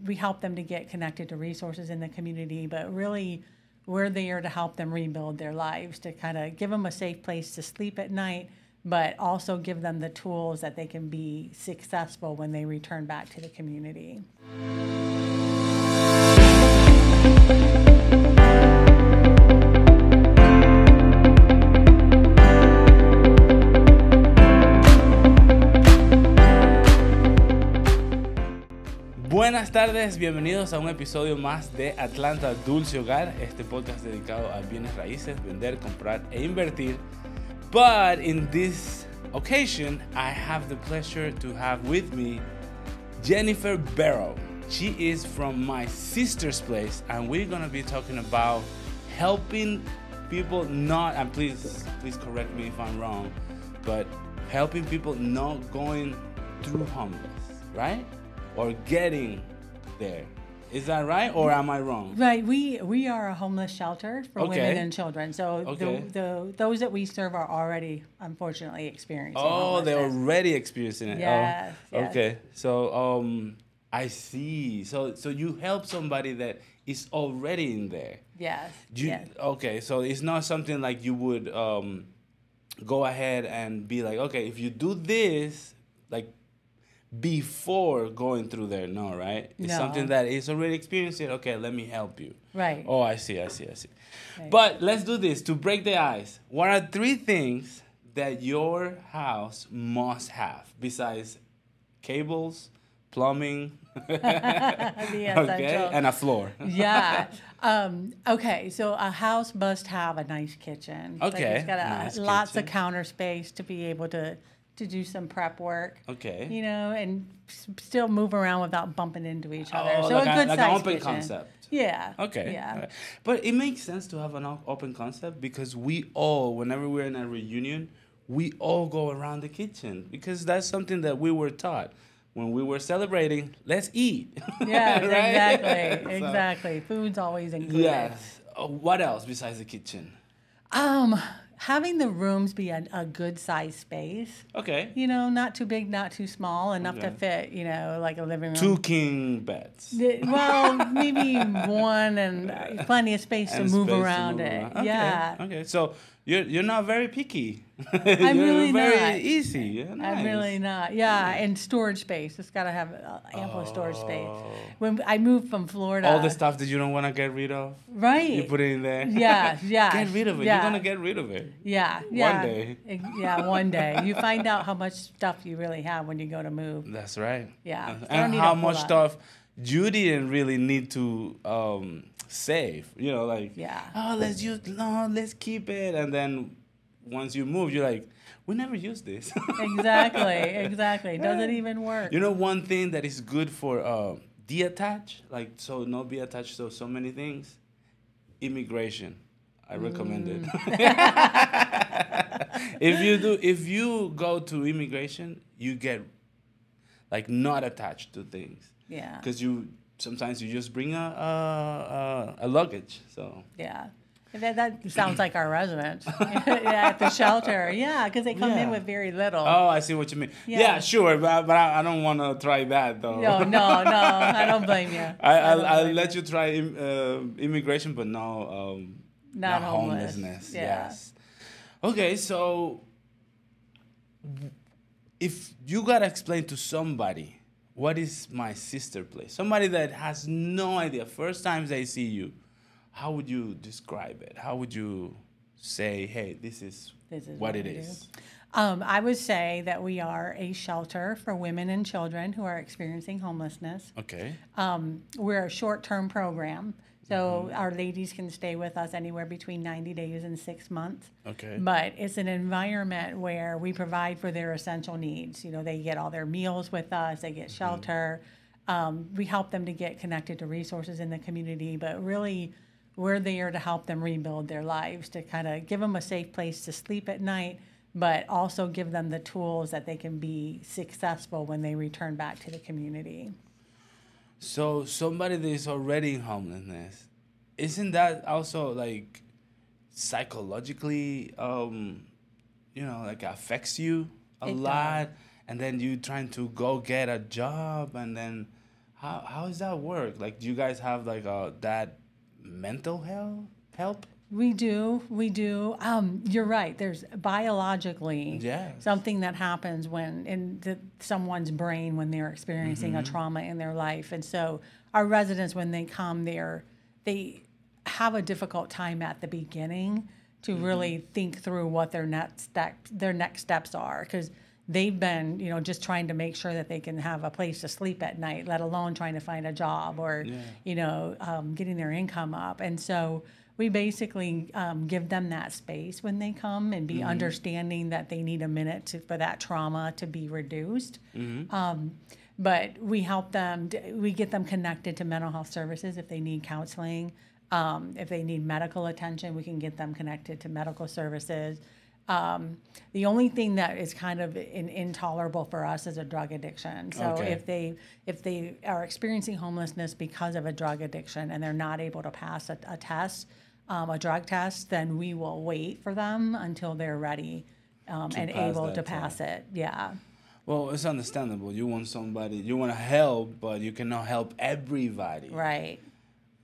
We help them to get connected to resources in the community, but really we're there to help them rebuild their lives, to kind of give them a safe place to sleep at night, but also give them the tools that they can be successful when they return back to the community. Buenas tardes, bienvenidos a un episodio más de Atlanta Dulce Hogar, este podcast dedicado a bienes raíces, vender, comprar e invertir. But in this occasion, I have the pleasure to have with me Jennifer Bero. She is from my sister's place, and we're gonna be talking about helping people not, and please correct me if I'm wrong, but helping people not going through homeless, right? Or getting there. Is that right, or am I wrong? Right. We are a homeless shelter for women and children. So those that we serve are already, unfortunately, experiencing homelessness. They're already experiencing it. Yes. Okay. So I see. So you help somebody that is already in there. Yes. Okay. So it's not something like you would go ahead and be like, okay, if you do this, like, before going through there, no, right? It's something that is already experiencing. Okay, let me help you. Right. Oh, I see. Right. But let's do this to break the ice. What are 3 things that your house must have besides cables, plumbing, okay, and a floor? Yeah. Okay. So a house must have a nice kitchen. Okay. Like it's got lots of counter space to be able to do some prep work. Okay. You know, and still move around without bumping into each other. Oh, So like a good an size open kitchen. concept. Yeah. Okay. Yeah. Right. But it makes sense to have an open concept because we all, whenever we're in a reunion, we all go around the kitchen because that's something that we were taught. When we were celebrating, let's eat. Yeah, right? exactly. Exactly. Food's always included. Yes. What else besides the kitchen? Having the rooms be a good size space. Okay. You know, not too big, not too small, enough to fit, you know, like a living room. 2 king beds. Well, maybe 1 and plenty of space to move around it. Okay. Yeah. Okay. So you're not very picky. I'm really very not. Easy. Yeah, nice. I'm really not. Yeah, and storage space. It's got to have ample storage space. When I moved from Florida, all the stuff that you don't want to get rid of, right? You put it in there. Yeah. Get rid of it. Yeah. You're gonna get rid of it. Yeah. One day. Yeah, one day. You find out how much stuff you really have when you go to move. That's right. Yeah. And how much stuff you didn't really need to save. You know, like let's keep it, and then once you move, you're like, we never used this. Exactly. Doesn't even work. You know, one thing that is good for detach, like so not be attached to so many things, immigration. I recommend it. If you go to immigration, you get like not attached to things. Yeah. Because sometimes you just bring a luggage. So yeah. That sounds like our residents at the shelter. Yeah, because they come in with very little. Oh, I see what you mean. Yeah, sure, but I don't want to try that, though. No, I don't blame you. I'll let you try immigration, but no, not homelessness. Yeah. Yes. Okay, so if you got to explain to somebody, what is my sister place? Somebody that has no idea, first time they see you, how would you describe it? How would you say, hey, this is what it is? I would say that we are a shelter for women and children who are experiencing homelessness. Okay. We're a short-term program. So our ladies can stay with us anywhere between 90 days and 6 months. Okay. But it's an environment where we provide for their essential needs. You know, they get all their meals with us. They get shelter. We help them to get connected to resources in the community. But really, we're there to help them rebuild their lives, to kind of give them a safe place to sleep at night, but also give them the tools that they can be successful when they return back to the community. So somebody that is already in homelessness, isn't that also like psychologically, like affects you a lot? And then you trying to go get a job, and then How does that work? Like, do you guys have like that mental help? We do. You're right. There's biologically something that happens when in someone's brain when they're experiencing a trauma in their life. And so our residents, when they come there, they have a difficult time at the beginning to really think through what their next steps are, because they've been, just trying to make sure that they can have a place to sleep at night, let alone trying to find a job or, getting their income up. And so we basically give them that space when they come and be understanding that they need a minute for that trauma to be reduced. But we help them, we get them connected to mental health services if they need counseling. If they need medical attention, we can get them connected to medical services. The only thing that is kind of intolerable for us is a drug addiction. So if they are experiencing homelessness because of a drug addiction and they're not able to pass a test, a drug test, then we will wait for them until they're ready and able to pass it. Yeah. Well, it's understandable. You want to help, but you cannot help everybody. Right.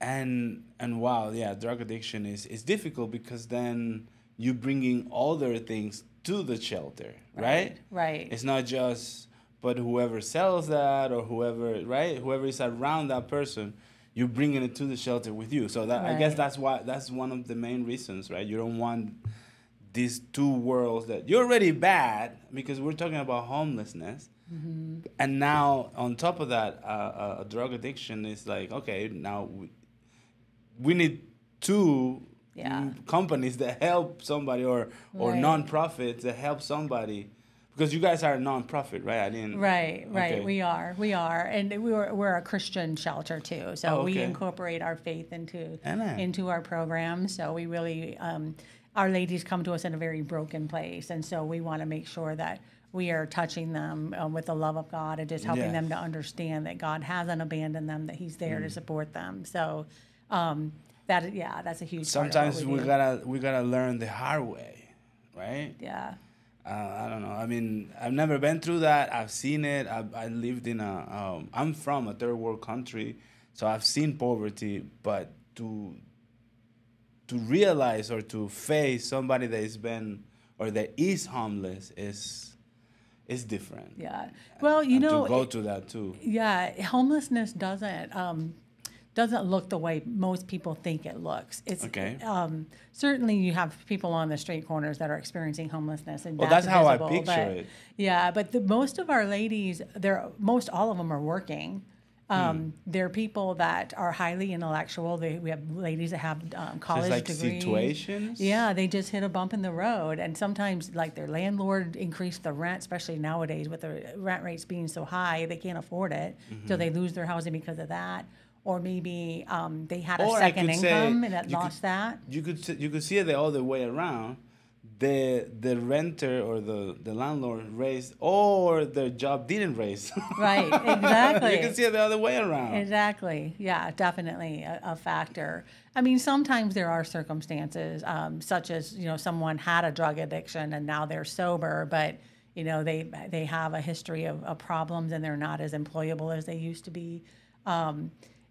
And wow, yeah, drug addiction is difficult because then you bringing other things to the shelter, right? Right. It's not just, but whoever sells that or whoever is around that person, you're bringing it to the shelter with you. So that I guess that's one of the main reasons, right? You don't want these two worlds that you're already bad because we're talking about homelessness. And now on top of that, a drug addiction is like, okay, now we need two companies that help somebody or nonprofits that help somebody, because you guys are a nonprofit, right? Right. Okay. We are, and we're a Christian shelter too. So we incorporate our faith into our program. So we really, our ladies come to us in a very broken place, and so we want to make sure that we are touching them with the love of God and just helping them to understand that God hasn't abandoned them, that He's there to support them. So. That's a huge. Sometimes we gotta learn the hard way, right? Yeah. I don't know. I mean, I've never been through that. I've seen it. I lived in I'm from a third world country, so I've seen poverty. But to realize or to face somebody that has been or that is homeless is different. Yeah. Well, to go to that too. Yeah, homelessness doesn't look the way most people think it looks. It's certainly you have people on the street corners that are experiencing homelessness, and that's how I picture it. Yeah, but most of our ladies, all of them are working. They're people that are highly intellectual. We have ladies that have college degrees. Situations? Yeah, they just hit a bump in the road, and sometimes like their landlord increased the rent, especially nowadays with the rent rates being so high, they can't afford it, so they lose their housing because of that. Or maybe they had a second income and it lost that. You could see it the other way around. The renter or the landlord raised, or their job didn't raise. Right, exactly. You can see it the other way around. Exactly. Yeah, definitely a factor. I mean, sometimes there are circumstances such as, someone had a drug addiction and now they're sober, but they have a history of problems and they're not as employable as they used to be.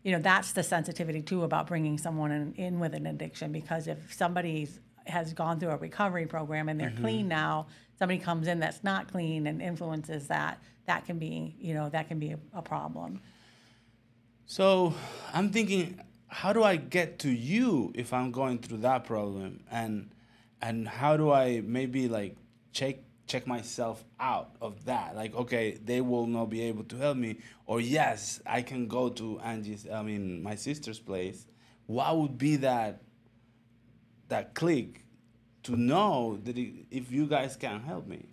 That's the sensitivity too about bringing someone in with an addiction, because if somebody has gone through a recovery program and they're clean now, somebody comes in that's not clean and influences that can be a problem. So I'm thinking, how do I get to you if I'm going through that problem, and how do I maybe like check myself out of that? Like, okay, they will not be able to help me, or yes, I can go to my sister's place. What would be that click to know that if you guys can help me?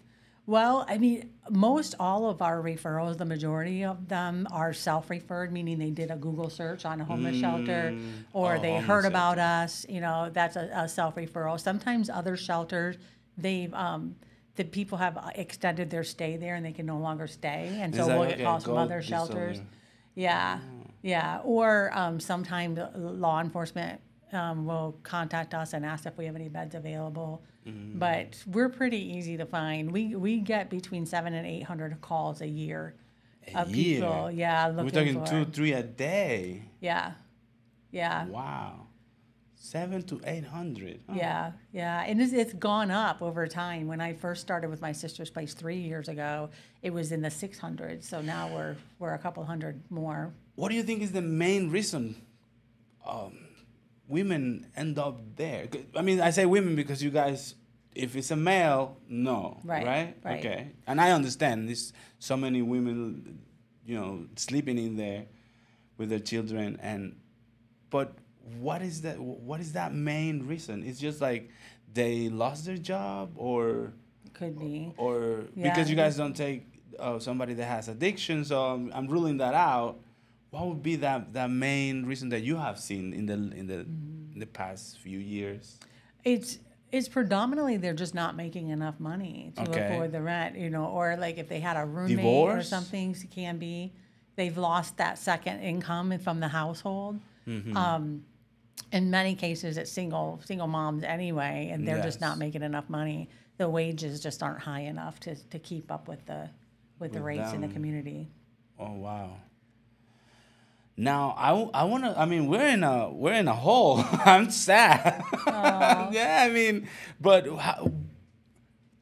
Well, I mean, most all of our referrals, the majority of them are self-referred, meaning they did a Google search on a homeless shelter, or they heard about us. That's a self-referral. Sometimes other shelters, the people have extended their stay there and they can no longer stay, and so we'll get calls from other shelters. Yeah. Or sometimes law enforcement will contact us and ask if we have any beds available. But we're pretty easy to find. We get between 700 and 800 calls a year, of people. Yeah, looking We're talking for 2, 3 a day. Yeah, yeah. Wow, 700 to 800. Oh. Yeah, and it's gone up over time. When I first started with my sister's place 3 years ago, it was in the 600s. So now we're a couple hundred more. What do you think is the main reason women end up there? I mean, I say women because you guys, if it's a male, no, right? Okay, and I understand. There's so many women, sleeping in there with their children, but what is that? What is that main reason? It's just like they lost their job, or could be, or because you guys don't take somebody that has addiction. So I'm ruling that out. What would be that main reason that you have seen in the past few years? It's predominantly they're just not making enough money to afford the rent, or like if they had a roommate or something, it can be they've lost that second income from the household. Mm-hmm. In many cases, it's single moms anyway, and they're just not making enough money. The wages just aren't high enough to keep up with the rates in the community. Oh wow. Now I want to. I mean, we're in a hole. I'm sad. Yeah, I mean, but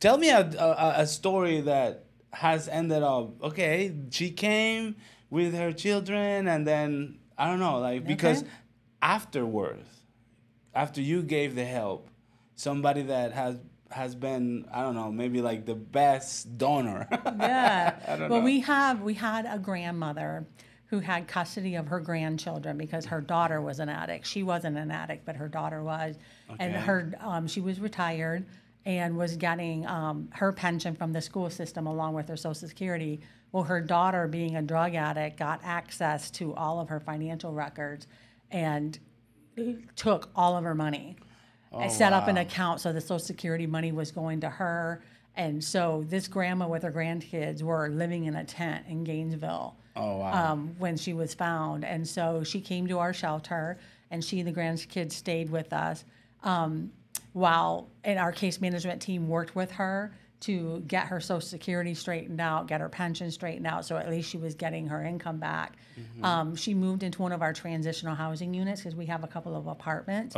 tell me a story that has ended up okay. She came with her children, and then I don't know, like because afterwards, after you gave the help, somebody that has been, I don't know, maybe like the best donor. Yeah. I don't know. We had a grandmother who had custody of her grandchildren because her daughter was an addict. She wasn't an addict, but her daughter was. Okay. And she was retired and was getting her pension from the school system along with her Social Security. Well, her daughter, being a drug addict, got access to all of her financial records and took all of her money. I set up an account so the Social Security money was going to her. And so this grandma with her grandkids were living in a tent in Gainesville when she was found. And so she came to our shelter, and she and the grandkids stayed with us while our case management team worked with her to get her Social Security straightened out, get her pension straightened out, so at least she was getting her income back. Mm-hmm. She moved into one of our transitional housing units because we have a couple of apartments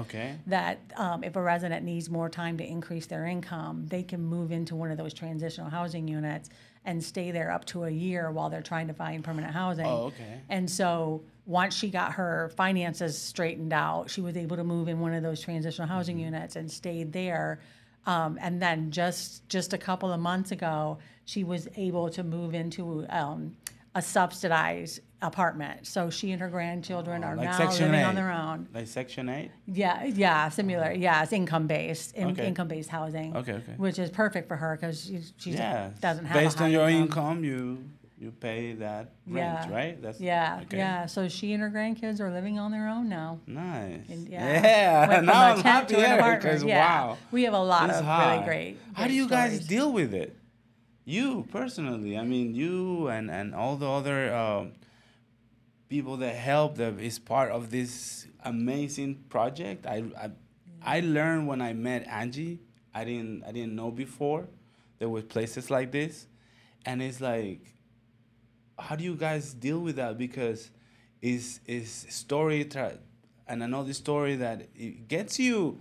that if a resident needs more time to increase their income, they can move into one of those transitional housing units and stay there up to a year while they're trying to find permanent housing. Oh, okay. And so once she got her finances straightened out, she was able to move in one of those transitional housing units and stayed there. And then just a couple of months ago, she was able to move into a subsidized apartment. So she and her grandchildren are now living on their own. Like Section 8? Yeah, similar. Yeah, it's income-based housing. Okay. Which is perfect for her because she doesn't have based on your income, you pay that rent, right? That's So she and her grandkids are living on their own now. Nice. And, now I'm happy because wow. We have a lot of really great How do you stories. guys deal with it? You personally, I mean, you and all the other people that help that is part of this amazing project. I learned when I met Angie. I didn't know before there were places like this, and it's like, how do you guys deal with that? Because it's story, and I know the story that it gets you,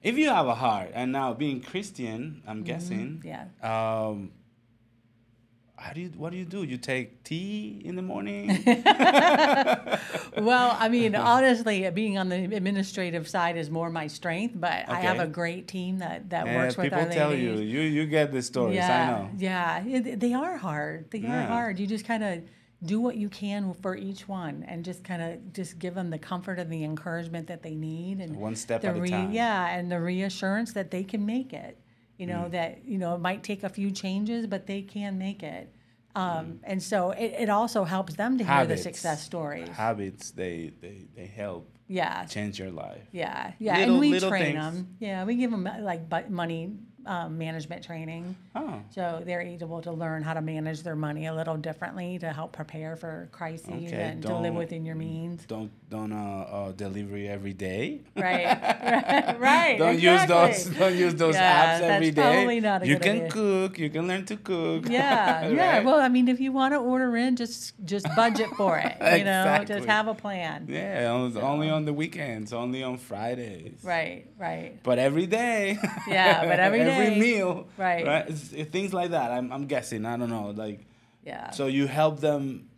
if you have a heart, and now being Christian, I'm guessing. Yeah. What do you do? You take tea in the morning? Well, I mean, honestly, being on the administrative side is more my strength, but I have a great team that works with our ladies. People tell you get the stories, I know. Yeah, they are hard. They are hard. You just kind of do what you can for each one and just give them the comfort and the encouragement that they need. And one step at a time. Yeah, and the reassurance that they can make it. That, it might take a few changes, but they can make it. And so it also helps them to hear the success stories. Habits, they help change your life. Yeah. And we train them. Yeah, we give them like money management training. Oh. So they're able to learn how to manage their money a little differently to help prepare for crises and to live within your means. Don't delivery every day. Right. Right. Don't exactly. use those apps every day. That's probably not a you good can idea. cook. You can learn to cook. Yeah. Yeah. Right? Well, I mean, if you want to order in, just budget for it. You know, Exactly. just have a plan. Yeah. Only on the weekends. Only on Fridays. Right. Right. But every day. Yeah. But every day. Every meal. Right. It's things like that. I'm guessing. I don't know. Like. Yeah. So you help them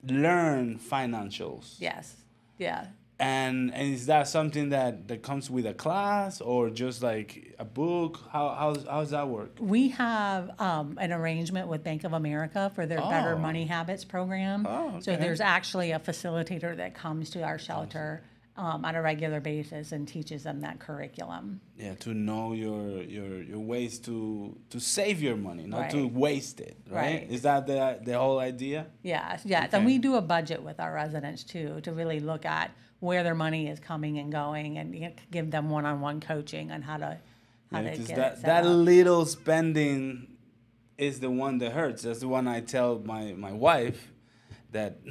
learn financials. Yes. Yeah. And is that something that comes with a class or just like a book? How's that work? We have an arrangement with Bank of America for their Better Money Habits program. Oh, okay. So there's actually a facilitator that comes to our shelter on a regular basis and teaches them that curriculum. Yeah, to know your ways to save your money, not Right. to waste it, right? Right. Is that the whole idea? Yes. Okay. And we do a budget with our residents too to really look at where their money is coming and going and give them one-on-one coaching on how to get it set that up. little spending is the one that hurts. That's the one I tell my wife that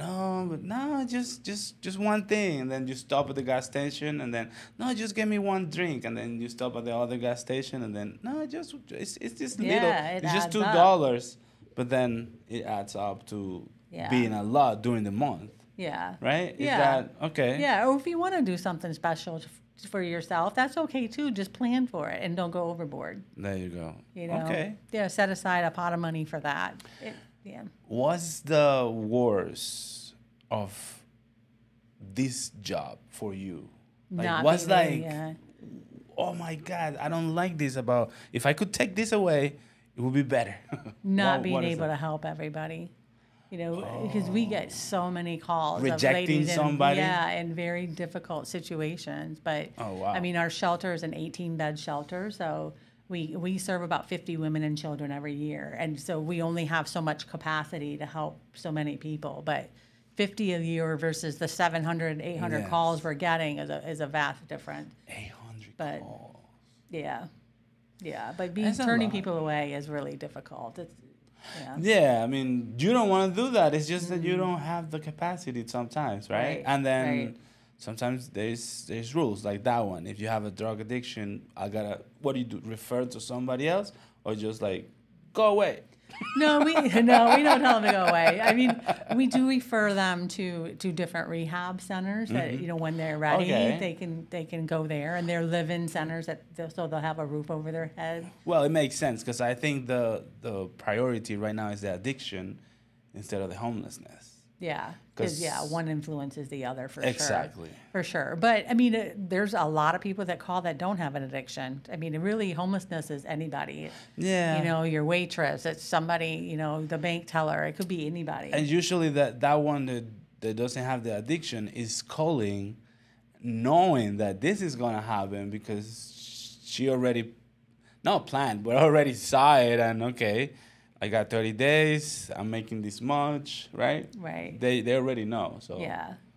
just one thing, and then you stop at the gas station, and then no, just give me one drink, and then you stop at the other gas station, and then no, just it's just little, it's just $2, but then it adds up to being a lot during the month. Yeah. Right? Yeah. Is that okay? Yeah, or if you want to do something special for yourself, that's okay too. Just plan for it and don't go overboard. There you go. You know? Okay. Yeah, set aside a pot of money for that. Yeah. What's the worst of this job for you? Like, Not what's being- like, yeah. oh my God, I don't like this about, if I could take this away, it would be better. Not being what is able that? to help everybody. You know, because we get so many calls Rejecting of ladies somebody? in very difficult situations. But Oh, wow. I mean, our shelter is an 18-bed shelter, so we serve about 50 women and children every year, and so we only have so much capacity to help so many people. But 50 a year versus the 700, 800 Yes. calls we're getting is a vast difference. 800 But- calls. Yeah, but That's a turning lot. people away is really difficult. It's Yeah, I mean, you don't want to do that. It's just that you don't have the capacity sometimes, right? Right, And then right. sometimes there's rules like that one. If you have a drug addiction, what do you do? Refer to somebody else or just like go away? No, we don't tell them to go away. I mean, we do refer them to different rehab centers that when they're ready, Okay. they can go there, and they're live-in centers so they'll have a roof over their head. Well, it makes sense because I think the priority right now is the addiction instead of the homelessness. Yeah, 'Cause- because one influences the other for Exactly. sure. For sure. But I mean, there's a lot of people that call that don't have an addiction. I mean, really, homelessness is anybody. Yeah. You know, your waitress, it's somebody, the bank teller, it could be anybody. And usually that one that doesn't have the addiction is calling knowing that this is going to happen because she already, not planned, but already saw it and okay, I got 30 days, I'm making this much, right? Right. They already know. So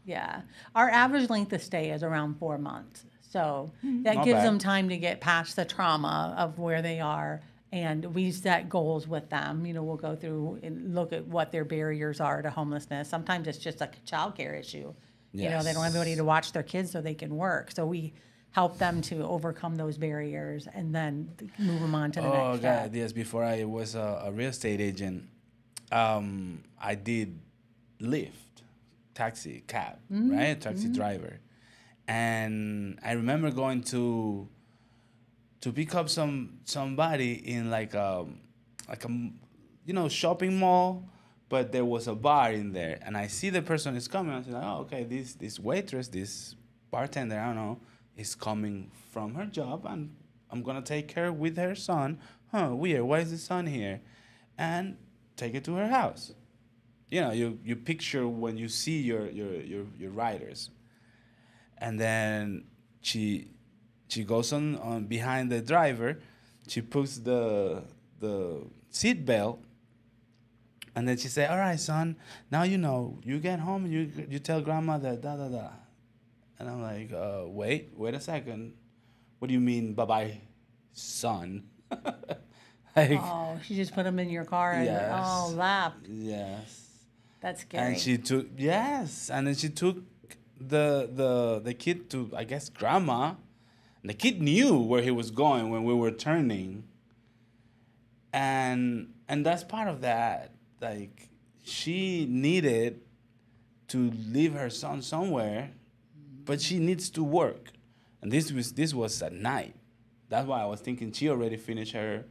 Yeah. Our average length of stay is around 4 months. So that Not gives bad. them time to get past the trauma of where they are. And we set goals with them. We'll go through and look at what their barriers are to homelessness. Sometimes it's just a childcare issue. They don't have anybody to watch their kids so they can work. So we help them to overcome those barriers and then move them on to the next step. God, yes, before I was a real estate agent, I did Lyft, taxi, cab, right? Taxi driver. And I remember going to pick up somebody in like a shopping mall, but there was a bar in there. And I see the person is coming. I said, oh, okay, this waitress, this bartender, I don't know, is coming from her job, and I'm gonna take her with her son. Weird. Why is the son here? And take it to her house. You picture when you see your riders, and then she goes on behind the driver. She puts the seat belt, and then she say, "All right, son. Now you get home and you tell grandma that da da da." And I'm like, wait a second. What do you mean, bye-bye, son? Like, oh, she just put them in your car and yes. laughed. Yes. That's scary. And she took, yes, and then she took the kid to, I guess, grandma. And the kid knew where he was going when we were turning. And that's part of that. Like, she needed to leave her son somewhere, but she needs to work. And this was at night. That's why I was thinking she already finished her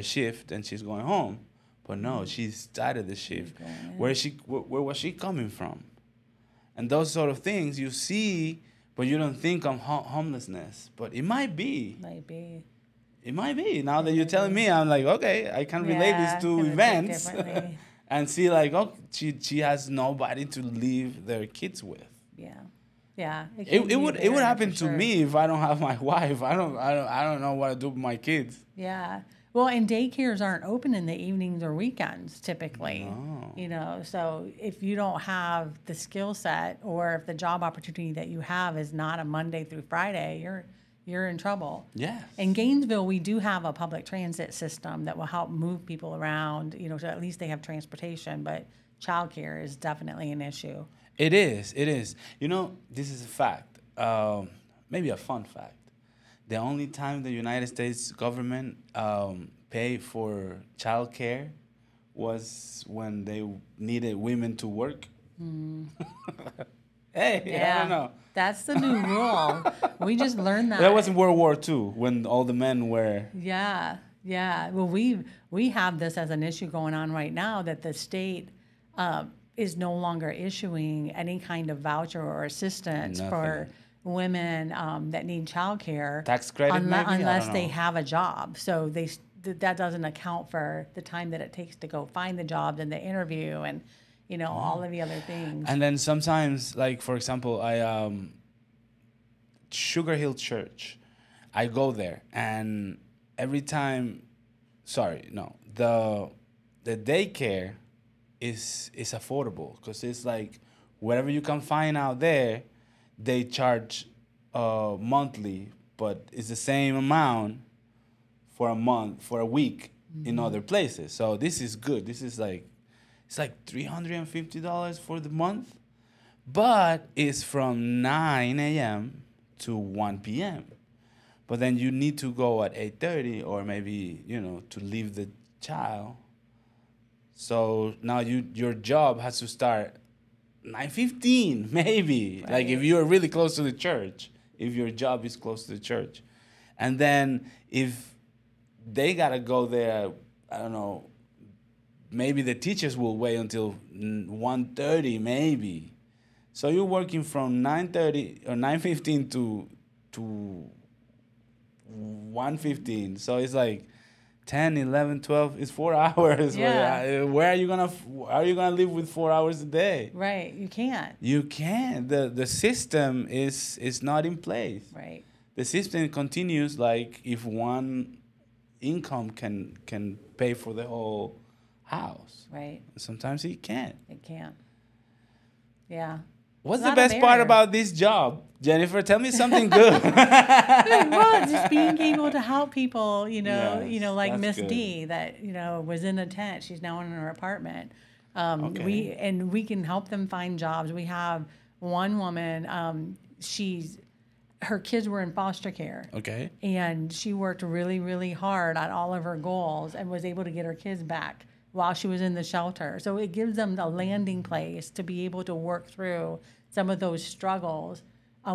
shift and she's going home. But no, she started the shift. Where was she coming from? And those sort of things you see, but you don't think of homelessness. But it might be. It might be. Now that you're telling me, I'm like, okay, I can relate these two events and see, like, oh, she has nobody to leave their kids with. Yeah. It would happen to me if I don't have my wife. I don't know what to do with my kids. Yeah. Well, and daycares aren't open in the evenings or weekends typically. No. You know, so if you don't have the skill set, or if the job opportunity that you have is not a Monday through Friday, you're in trouble. Yes. In Gainesville, we do have a public transit system that will help move people around, you know, so at least they have transportation, but childcare is definitely an issue. It is. You know, this is a fact, maybe a fun fact. The only time the United States government paid for childcare was when they needed women to work. Hey, yeah. I don't know. That's the new rule. We just learned that. That was in World War II when all the men were. Yeah. Well, we have this as an issue going on right now, that the state is no longer issuing any kind of voucher or assistance for women that need childcare. Tax credit, unless they have a job. So that doesn't account for the time that it takes to go find the job and the interview and, you know, all of the other things. And then sometimes, like, for example, Sugar Hill Church, I go there, and every time, the daycare is affordable, because it's like whatever you can find out there, they charge monthly, but it's the same amount for a week in other places. So this is good. This is like, it's like $350 for the month, but it's from 9 a.m. to 1 p.m. But then you need to go at 8:30, or maybe, you know, to leave the child. So now your job has to start 9:15, maybe. Right. Like if you're really close to the church, if your job is close to the church. And then if they got to go there, I don't know, maybe the teachers will wait until 1:30, maybe. So you're working from 9:30 or 9:15 to 1:15. So it's like 10, 11, 12, it's 4 hours. Yeah. Where are you gonna live with 4 hours a day? Right. You can't. You can't. The system is not in place. Right. The system continues like if one income can pay for the whole house. Right. Sometimes it can't. It can't. Yeah. What's the best part about this job, Jennifer? Tell me something good. Well, just being able to help people, Yes, like that's Miss good. D that, was in a tent. She's now in her apartment. Okay. We can help them find jobs. We have one woman, her kids were in foster care. Okay. And she worked really, really hard on all of her goals and was able to get her kids back while she was in the shelter. So it gives them a landing place to be able to work through some of those struggles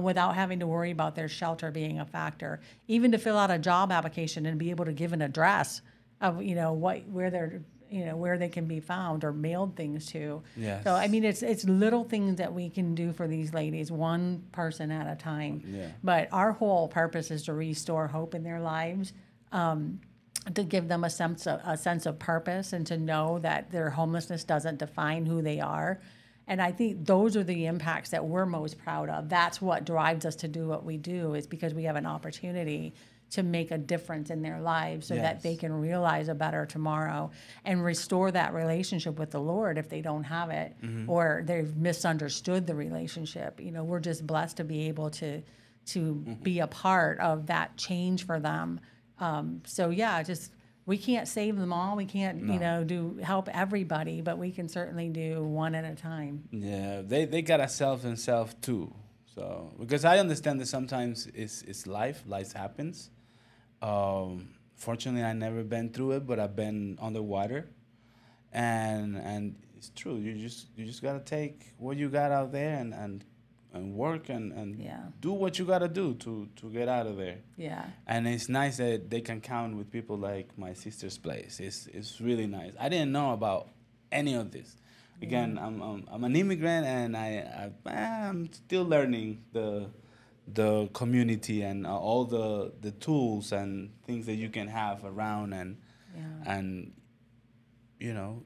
without having to worry about their shelter being a factor. Even to fill out a job application and be able to give an address of, where they're, where they can be found or mailed things to. Yes. So, I mean, it's little things that we can do for these ladies, one person at a time. Yeah. But our whole purpose is to restore hope in their lives, to give them a sense of purpose, and to know that their homelessness doesn't define who they are. And I think those are the impacts that we're most proud of. That's what drives us to do what we do, is because we have an opportunity to make a difference in their lives so that they can realize a better tomorrow and restore that relationship with the Lord if they don't have it, or they've misunderstood the relationship. We're just blessed to be able to be a part of that change for them, So yeah, just we can't save them all. We can't, help everybody, but we can certainly do one at a time. Yeah, they got a self and self too. So because I understand that sometimes it's life happens. Fortunately, I never been through it, but I've been underwater, and it's true. You just gotta take what you got out there and work and do what you gotta do to get out of there. Yeah. And it's nice that they can count with people like my sister's place. It's really nice. I didn't know about any of this. Again, I'm an immigrant, and I'm still learning the community and all the tools and things that you can have around and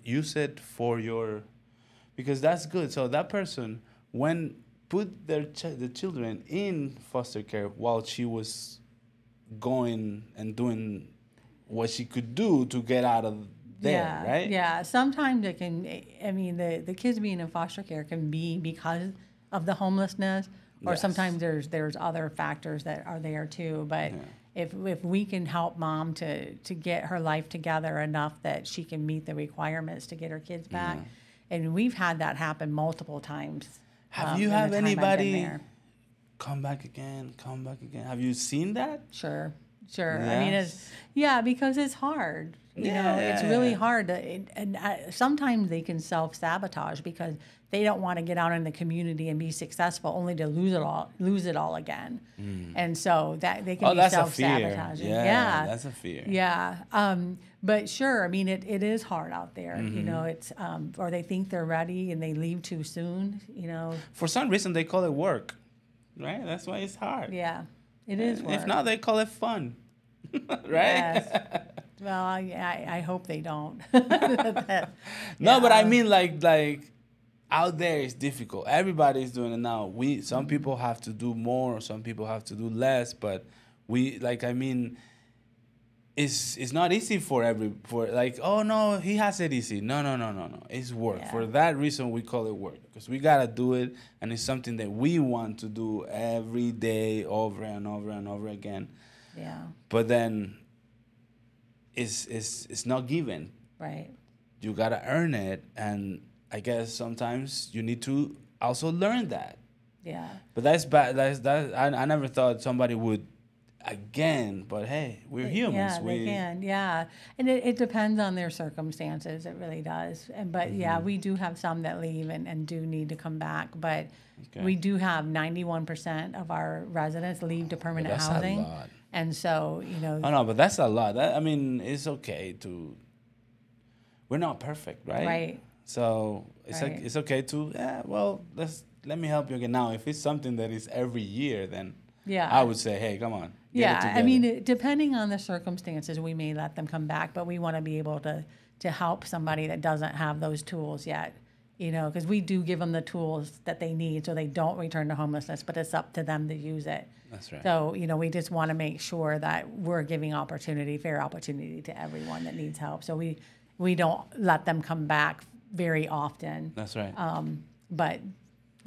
use it for your, because that's good. So that person put the children in foster care while she was going and doing what she could do to get out of there, right? Yeah, sometimes it can, the kids being in foster care can be because of the homelessness, or sometimes there's other factors that are there too. But if we can help mom to get her life together enough that she can meet the requirements to get her kids back, and we've had that happen multiple times. Have you had anybody come back again? Have you seen that? Sure. Yes. Because it's hard. It's really hard. And sometimes they can self-sabotage because they don't want to get out in the community and be successful, only to lose it all again. And so that they can be self-sabotaging. Yeah, that's a fear. Yeah. But sure, it is hard out there. It's or they think they're ready and they leave too soon. For some reason, they call it work, right? That's why it's hard. Yeah, it is work. If not, they call it fun, right? Yes. Well, I hope they don't. No, but I mean, like out there is difficult. Everybody's doing it now. Some people have to do more, some people have to do less, but it's not easy for oh no, he has it easy. No. It's work. Yeah. For that reason, we call it work, because we gotta do it, and it's something that we want to do every day, over and over and over again. Yeah. But then it's not given. Right. You gotta earn it, and I guess sometimes you need to also learn that. Yeah. But that's bad. I never thought somebody would again, but hey, we're humans. Yeah, they can. Yeah. And it depends on their circumstances. It really does. But we do have some that leave and do need to come back. But we do have 91% of our residents leave to permanent housing. That's a lot. And so, Oh, no, but that's a lot. It's okay to... We're not perfect, right? Right. So it's okay to, let me help you again. Now, if it's something that is every year, then I would say, hey, come on. Depending on the circumstances, we may let them come back, but we want to be able to help somebody that doesn't have those tools yet, because we do give them the tools that they need so they don't return to homelessness, but it's up to them to use it. That's right. So, we just want to make sure that we're giving fair opportunity to everyone that needs help. So we don't let them come back very often. That's right. But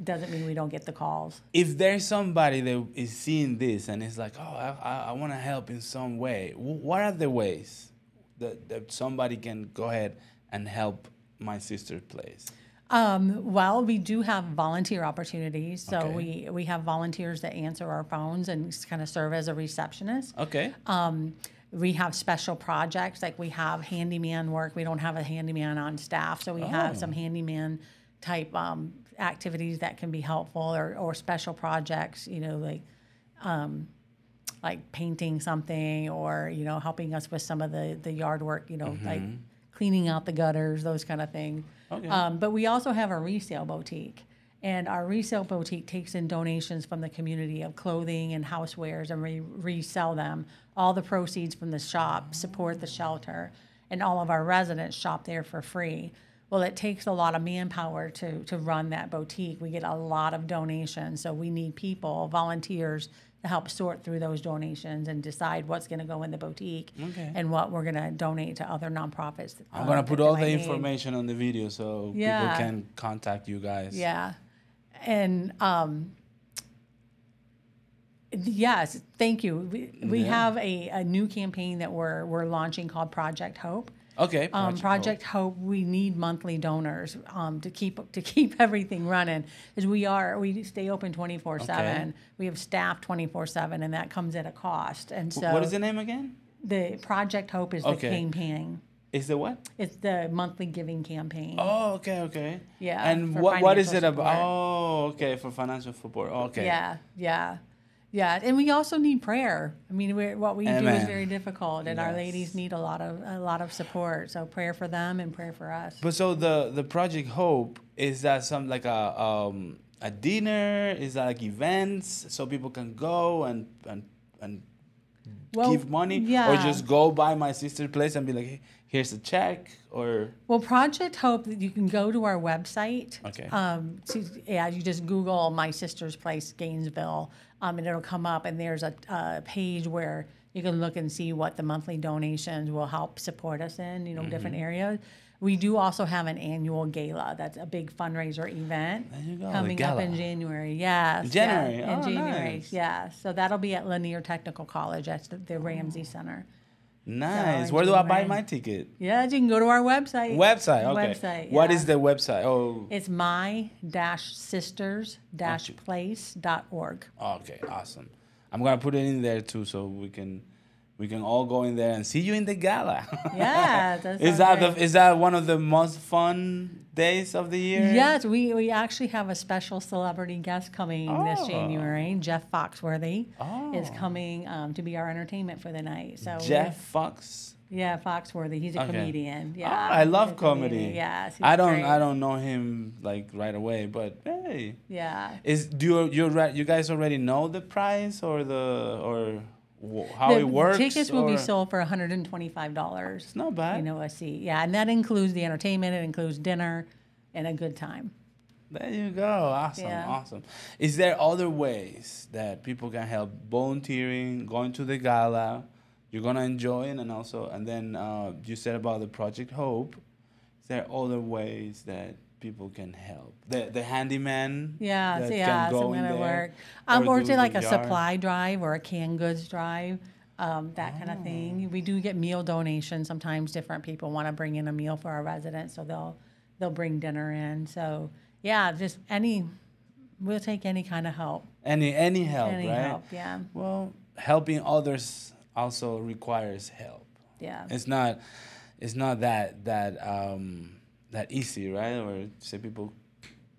doesn't mean we don't get the calls. If there's somebody that is seeing this and is like, oh, I want to help in some way, what are the ways that somebody can go ahead and help my sister's place? Well, we do have volunteer opportunities. So we have volunteers that answer our phones and kind of serve as a receptionist. Okay. We have special projects, like we have handyman work. We don't have a handyman on staff, so we have some handyman type activities that can be helpful, or special projects, like painting something, or helping us with some of the yard work, like cleaning out the gutters, those kind of things. Okay. But we also have a resale boutique. And our resale boutique takes in donations from the community of clothing and housewares, and we resell them. All the proceeds from the shop support the shelter, and all of our residents shop there for free. Well, it takes a lot of manpower to run that boutique. We get a lot of donations, so we need people, volunteers, to help sort through those donations and decide what's going to go in the boutique and what we're going to donate to other nonprofits. I'm going to put all the information on the video so people can contact you guys. Yeah. And Yes, thank you. We have a new campaign that we're launching called Project Hope. Okay. Project Hope. We need monthly donors to keep everything running. As we stay open 24/7. We have staff 24/7, and that comes at a cost. And so, what is the name again? The Project Hope is the campaign. Is the what? It's the monthly giving campaign. Oh, okay. Yeah. And what is it support. about? Oh, okay, for financial support. Okay. Yeah, and we also need prayer. I mean, what we do Amen. is very difficult, and our Yes. ladies need a lot of support. So prayer for them and prayer for us. But so the Project Hope, is that some like a dinner? Is that like events so people can go and give money? yeah. Or just go by my sister's place and be like, hey, here's a check? Or Well, Project Hope, you can go to our website. Okay. You just Google My Sister's Place, Gainesville, and it'll come up, and there's a page where you can look and see what the monthly donations will help support us in, different areas. We do also have an annual gala. That's a big fundraiser event There you go, the coming up gala. in January. Yes. January? Yeah, in Oh, January. nice. Yeah. So that'll be at Lanier Technical College at the Ramsey Center. nice. So, Where do I buy January. my ticket? Yeah, you can go to our website. Website. Okay. Website. What yeah. is the website? Oh. It's my-sisters-place.org. Okay. Awesome. I'm gonna put it in there too, so we can all go in there and see you in the gala. Yeah, Is that one of the most fun days of the year? Yes, we actually have a special celebrity guest coming this January. Jeff Foxworthy is coming to be our entertainment for the night. So Jeff Fox. Yeah, Foxworthy. He's a comedian. Yeah, I love comedy. Yes, I don't know him like right away, but hey. Yeah. Do you guys already know the price or how it works? Tickets will be sold for $125. It's not bad. A seat. Yeah, and that includes the entertainment. It includes dinner and a good time. There you go. Awesome. Yeah. Awesome. Is there other ways that people can help? Volunteering, going to the gala, you're gonna enjoy it, and then you said about the Project Hope. Is there other ways that people can help? The handyman. Yeah, can so go I'm in gonna there, work. Or do to like the a yard. supply drive or a canned goods drive, that kind of thing. We do get meal donations. Sometimes different people want to bring in a meal for our residents, so they'll bring dinner in. So yeah, we'll take any kind of help. Any help, Any right? help, yeah. Well, helping others also requires help. Yeah. It's not that easy, right? Or say people,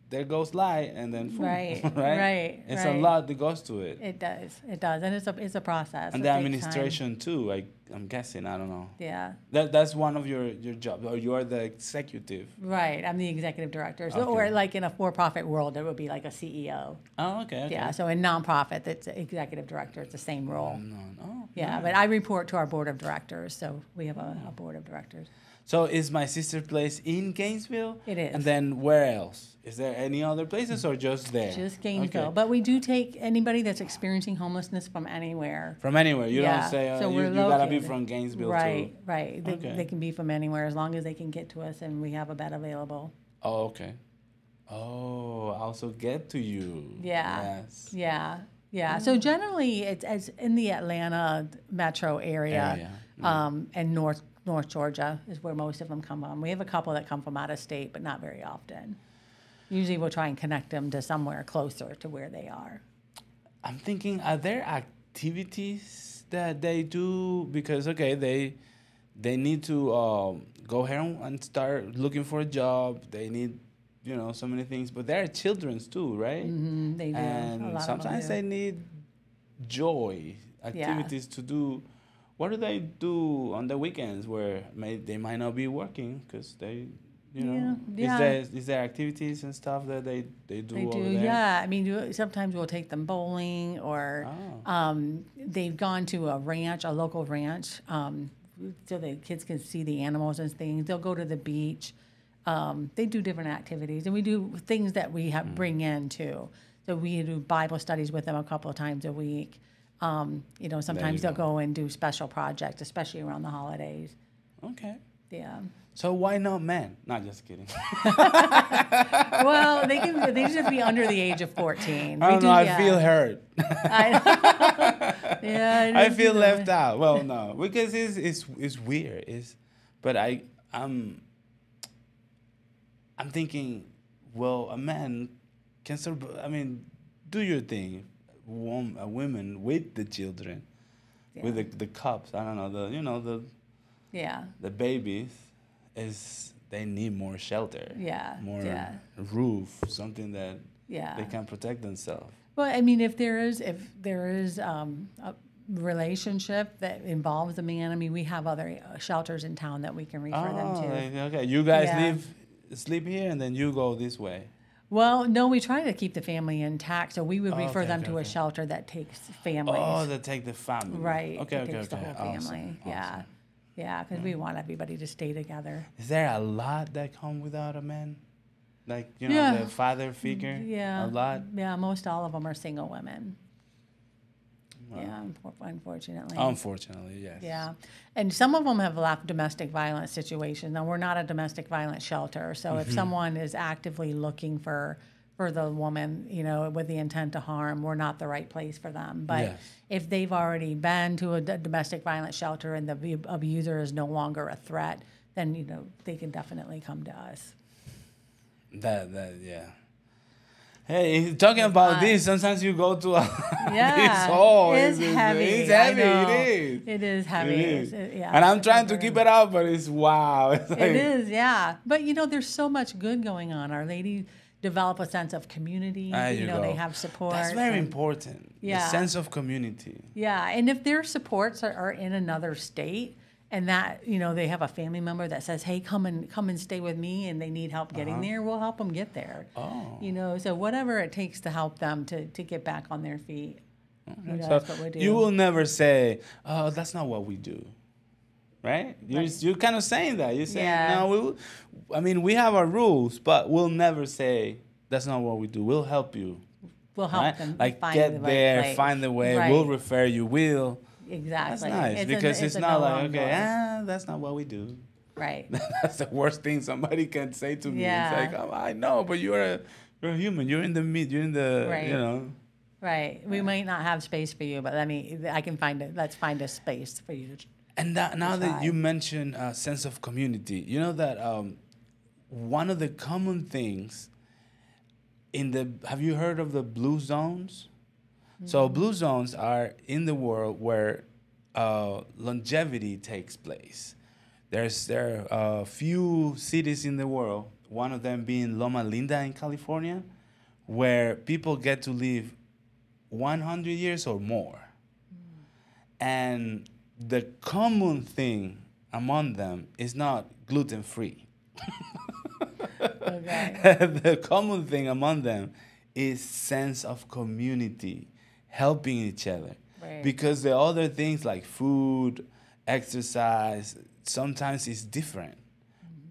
there goes light, and then boom, Right, right? right, It's right. a lot that goes to it. It does, and it's a process. And It the takes administration too. I'm guessing. I don't know. time. Yeah. That's one of your jobs, or you are the executive. Right, I'm the executive director. So, Okay. or like in a for-profit world, it would be like a CEO. Oh, okay. Yeah, so in nonprofit, it's executive director. It's the same role. No. Yeah, but I report to our board of directors, so we have a board of directors. So is my sister's place in Gainesville? It is. And then where else? Is there any other places or just there? Just Gainesville. Okay. But we do take anybody that's experiencing homelessness from anywhere. From anywhere. You Yeah, don't say so you we're gotta be located. from Gainesville Right, too. right. Okay. They can be from anywhere as long as they can get to us and we have a bed available. Oh, okay. Oh, I also get to you. Yeah. Yes. Yeah. So generally, it's in the Atlanta metro area. And North Georgia is where most of them come from. We have a couple that come from out of state, but not very often. Usually we'll try and connect them to somewhere closer to where they are. I'm thinking, are there activities that they do? Because, okay, they need to go ahead and start looking for a job. They need, so many things. But there are children's too, right? Mm-hmm, they do. And a lot sometimes of them they need joy, activities to do. What do they do on the weekends where they might not be working because they, Is there activities and stuff that they do over there? Yeah. I mean, sometimes we'll take them bowling or they've gone to a local ranch, so the kids can see the animals and things. They'll go to the beach. They do different activities, and we do things that we bring in too. So we do Bible studies with them a couple of times a week. Sometimes they'll go and do special projects, especially around the holidays. Okay. Yeah. So why not men? Not just kidding. Well, they should be under the age of 14. I don't know. I feel hurt. Yeah. I feel left out. Well, no, because it's weird. But I'm thinking, well, a man can survive. I mean, do your thing. A woman with the children, with the cubs. I don't know the babies they need more shelter. Yeah. More roof, something that they can protect themselves. Well, I mean, if there is a relationship that involves a man, I mean, we have other shelters in town that we can refer them to. Okay. You guys sleep here, and then you go this way. Well, no, we try to keep the family intact, so we would refer them to a shelter that takes families. Oh, that take the family. Right. Okay. Takes the whole family. Awesome. Yeah. Yeah, because we want everybody to stay together. Is there a lot that come without a man? Like, the father figure? Yeah. A lot? Yeah, most all of them are single women. Well, yeah, unfortunately. Unfortunately, yes. Yeah. And some of them have left domestic violence situations. Now, we're not a domestic violence shelter, so if someone is actively looking for the woman, with the intent to harm, we're not the right place for them. But if they've already been to a domestic violence shelter and the abuser is no longer a threat, then, they can definitely come to us. Yeah. Hey, talking about this, sometimes you go to this hole. It's heavy. It's heavy. It is. It is heavy. It is. And I'm trying to keep it out, but it's wow. It's like, it is, yeah. But, there's so much good going on. Our ladies develop a sense of community. They have support. That's very important. Yeah. The sense of community. Yeah, and if their supports are in another state, and that they have a family member that says, "Hey, come and stay with me," and they need help getting there, we'll help them get there. Oh. So whatever it takes to help them to get back on their feet. Okay. That's what we do. You will never say, "Oh, that's not what we do," right? You're kind of saying that. You're saying, "No, we have our rules, but we'll never say that's not what we do. We'll help you. We'll help them like find get the there, right find the way. Right. We'll refer you. We'll." Exactly. That's nice because it's not like, okay, that's not what we do. Right. That's the worst thing somebody can say to me. Yeah. It's like, oh, I know, but you're a human. You're in the meat. You're in the, right. Right. We might not have space for you, but I can find it. Let's find a space for you. And now that you mentioned a sense of community, you know that one of the common things have you heard of the blue zones? So blue zones are in the world where longevity takes place. There are a few cities in the world, one of them being Loma Linda in California, where people get to live 100 years or more. And the common thing among them is not gluten-free. Okay. The common thing among them is sense of community, helping each other. Right. Because the other things like food, exercise, sometimes it's different.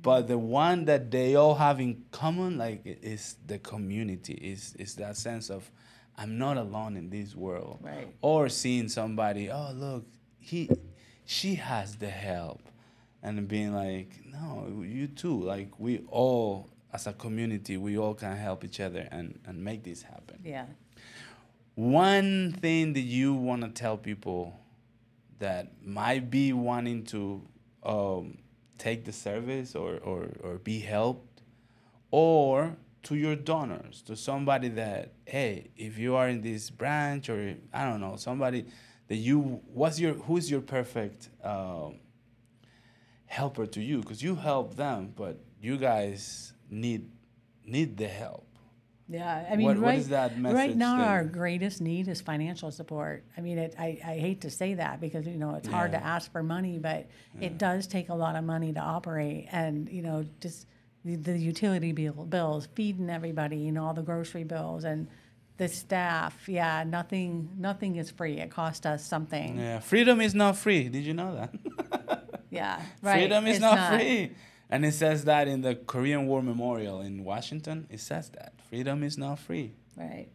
But the one that they all have in common, is the community. Is that sense of, I'm not alone in this world. Right. Or seeing somebody, oh look, she has the help, and being like, no, you too. Like we all, as a community, we all can help each other and make this happen. Yeah. One thing that you want to tell people that might be wanting to take the service or be helped, or to your donors, to somebody that, hey, if you are in this branch, or I don't know, somebody that who's your perfect helper to you, because you help them, but you guys need the help. Yeah, I mean, what is that message? Right now, our greatest need is financial support. I mean, I hate to say that because it's hard to ask for money, but it does take a lot of money to operate, and just the utility bills, feeding everybody, all the grocery bills, and the staff. Yeah, nothing is free. It costs us something. Yeah, freedom is not free. Did you know that? Yeah, right. Freedom is not free. And it says that in the Korean War Memorial in Washington. It says that freedom is not free. Right.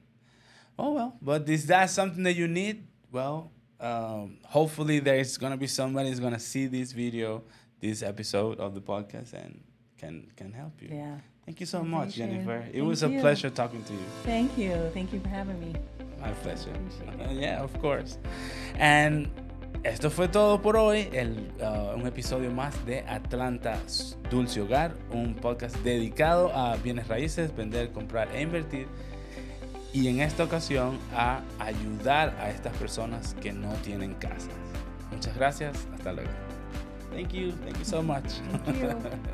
Oh, well. But is that something that you need? Well, hopefully there's going to be somebody who's going to see this video, this episode of the podcast and can help you. Yeah. Thank you so much, Jennifer. It Thank was a you. pleasure talking to you. Thank you. Thank you for having me. My pleasure. Appreciate it. Yeah, of course. And esto fue todo por hoy. Un episodio más de Atlanta Dulce Hogar, un podcast dedicado a bienes raíces, vender, comprar e invertir. Y en esta ocasión a ayudar a estas personas que no tienen casas. Muchas gracias. Hasta luego. Thank you so much. Thank you.